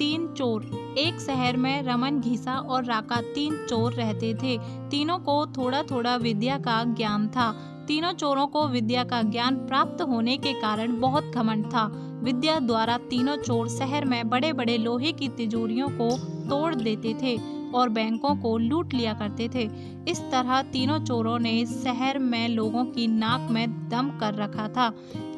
तीन चोर। एक शहर में रमन, घीसा और राका तीन चोर रहते थे। तीनों को थोड़ा थोड़ा विद्या का ज्ञान था। तीनों चोरों को विद्या का ज्ञान प्राप्त होने के कारण बहुत घमंड था। विद्या द्वारा तीनों चोर शहर में बड़े बड़े लोहे की तिजोरियों को तोड़ देते थे और बैंकों को लूट लिया करते थे। इस तरह तीनों चोरों ने शहर में लोगों की नाक में दम कर रखा था।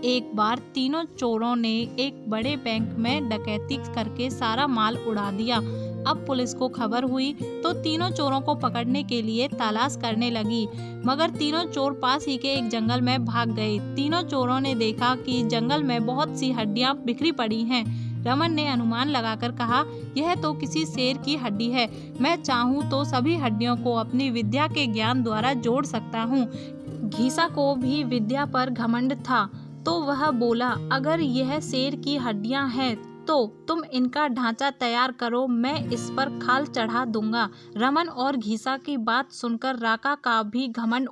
एक बार तीनों चोरों ने एक बड़े बैंक में डकैती करके सारा माल उड़ा दिया। अब पुलिस को खबर हुई तो तीनों चोरों को पकड़ने के लिए तलाश करने लगी, मगर तीनों चोर पास ही के एक जंगल में भाग गए। तीनों चोरों ने देखा कि जंगल में बहुत सी हड्डियां बिखरी पड़ी हैं। रमन ने अनुमान लगाकर कहा, यह तो किसी शेर की हड्डी है। मैं चाहूँ तो सभी हड्डियों को अपनी विद्या के ज्ञान द्वारा जोड़ सकता हूँ। घीसा को भी विद्या पर घमंड था, तो वह बोला, अगर यह शेर की हड्डियां हैं तो तुम इनका ढांचा तैयार करो, मैं इस पर खाल चढ़ा दूंगा। रमन और घीसा की बात सुनकर राका का भी घमंड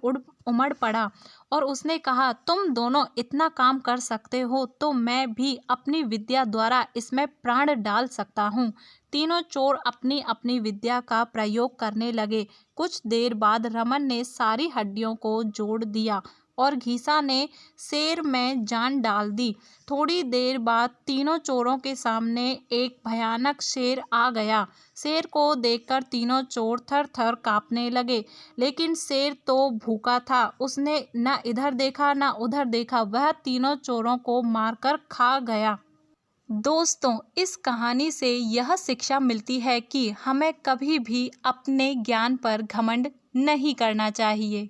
उमड़ पड़ा और उसने कहा, तुम दोनों इतना काम कर सकते हो तो मैं भी अपनी विद्या द्वारा इसमें प्राण डाल सकता हूँ। तीनों चोर अपनी अपनी विद्या का प्रयोग करने लगे। कुछ देर बाद रमन ने सारी हड्डियों को जोड़ दिया और घीसा ने शेर में जान डाल दी। थोड़ी देर बाद तीनों चोरों के सामने एक भयानक शेर आ गया। शेर को देखकर तीनों चोर थर थर कांपने लगे, लेकिन शेर तो भूखा था। उसने न इधर देखा न उधर देखा, वह तीनों चोरों को मारकर खा गया। दोस्तों, इस कहानी से यह शिक्षा मिलती है कि हमें कभी भी अपने ज्ञान पर घमंड नहीं करना चाहिए।